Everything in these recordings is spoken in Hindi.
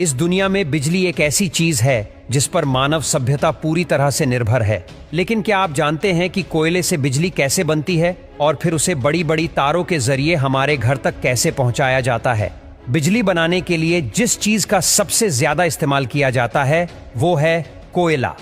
इस दुनिया में बिजली एक ऐसी चीज है जिस पर मानव सभ्यता पूरी तरह से निर्भर है। लेकिन क्या आप जानते हैं कि कोयले से बिजली कैसे बनती है और फिर उसे बड़ी बड़ी तारों के जरिए हमारे घर तक कैसे पहुंचाया जाता है? बिजली बनाने के लिए जिस चीज का सबसे ज्यादा इस्तेमाल किया जाता है वो है कोयला।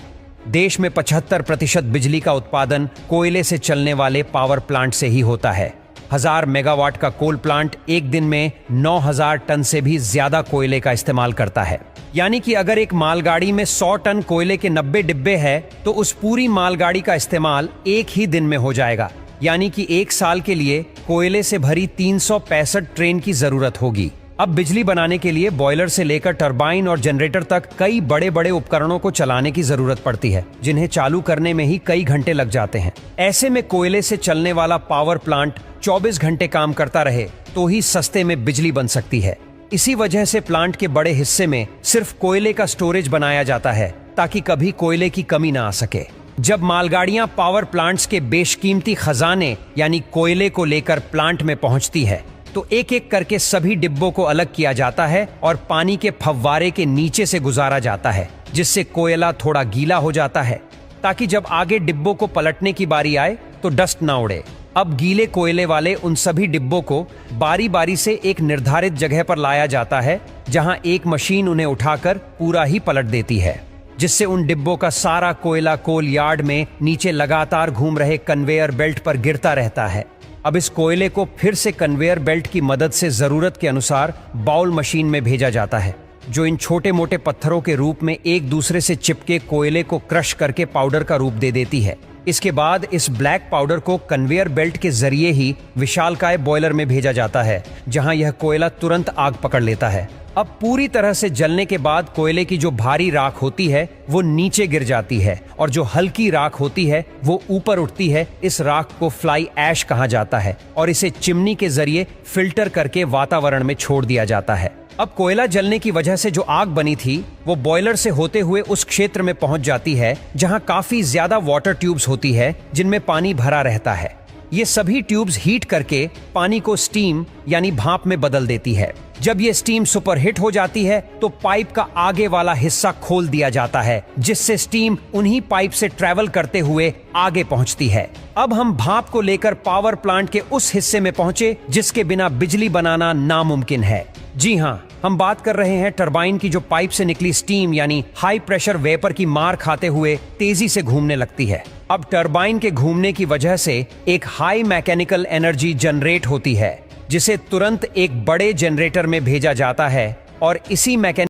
देश में 75% बिजली का उत्पादन कोयले से चलने वाले पावर प्लांट से ही होता है। 1000 मेगावाट का कोल प्लांट एक दिन में 9000 टन से भी ज्यादा कोयले का इस्तेमाल करता है। यानी कि अगर एक मालगाड़ी में 100 टन कोयले के 90 डिब्बे हैं, तो उस पूरी मालगाड़ी का इस्तेमाल एक ही दिन में हो जाएगा। यानी कि एक साल के लिए कोयले से भरी 365 ट्रेन की जरूरत होगी। अब बिजली बनाने के लिए बॉयलर से लेकर टरबाइन और जनरेटर तक कई बड़े बड़े उपकरणों को चलाने की जरूरत पड़ती है, जिन्हें चालू करने में ही कई घंटे लग जाते हैं। ऐसे में कोयले से चलने वाला पावर प्लांट 24 घंटे काम करता रहे तो ही सस्ते में बिजली बन सकती है। इसी वजह से प्लांट के बड़े हिस्से में सिर्फ कोयले का स्टोरेज बनाया जाता है, ताकि कभी कोयले की कमी ना आ सके। जब मालगाड़ियां पावर प्लांट्स के बेशकीमती खजाने यानी कोयले को लेकर प्लांट में पहुंचती है, तो एक एक करके सभी डिब्बों को अलग किया जाता है और पानी के फव्वारे के नीचे से गुजारा जाता है, जिससे कोयला थोड़ा गीला हो जाता है, ताकि जब आगे डिब्बों को पलटने की बारी आए तो डस्ट ना उड़े। अब गीले कोयले वाले उन सभी डिब्बों को बारी बारी से एक निर्धारित जगह पर लाया जाता है, जहां एक मशीन उन्हें उठाकर पूरा ही पलट देती है, जिससे उन डिब्बों का सारा कोयला कोल यार्ड में नीचे लगातार घूम रहे कन्वेयर बेल्ट पर गिरता रहता है। अब इस कोयले को फिर से कन्वेयर बेल्ट की मदद से जरूरत के अनुसार बाउल मशीन में भेजा जाता है, जो इन छोटे मोटे पत्थरों के रूप में एक दूसरे से चिपके कोयले को क्रश करके पाउडर का रूप दे देती है। इसके बाद इस ब्लैक पाउडर को कन्वेयर बेल्ट के जरिए ही विशालकाय बॉयलर में भेजा जाता है, जहां यह कोयला तुरंत आग पकड़ लेता है। अब पूरी तरह से जलने के बाद कोयले की जो भारी राख होती है वो नीचे गिर जाती है, और जो हल्की राख होती है वो ऊपर उठती है। इस राख को फ्लाई ऐश कहा जाता है और इसे चिमनी के जरिए फिल्टर करके वातावरण में छोड़ दिया जाता है। अब कोयला जलने की वजह से जो आग बनी थी वो बॉयलर से होते हुए उस क्षेत्र में पहुंच जाती है जहां काफी ज्यादा वाटर ट्यूब्स होती है, जिनमें पानी भरा रहता है। ये सभी ट्यूब्स हीट करके पानी को स्टीम यानी भाप में बदल देती है। जब ये स्टीम सुपर हिट हो जाती है तो पाइप का आगे वाला हिस्सा खोल दिया जाता है, जिससे स्टीम उन्हीं पाइप से ट्रेवल करते हुए आगे पहुंचती है। अब हम भाप को लेकर पावर प्लांट के उस हिस्से में पहुंचे जिसके बिना बिजली बनाना नामुमकिन है। जी हाँ, हम बात कर रहे हैं टरबाइन की, जो पाइप से निकली स्टीम यानी हाई प्रेशर वेपर की मार खाते हुए तेजी से घूमने लगती है। अब टरबाइन के घूमने की वजह से एक हाई मैकेनिकल एनर्जी जनरेट होती है, जिसे तुरंत एक बड़े जनरेटर में भेजा जाता है, और इसी मैकेनिकल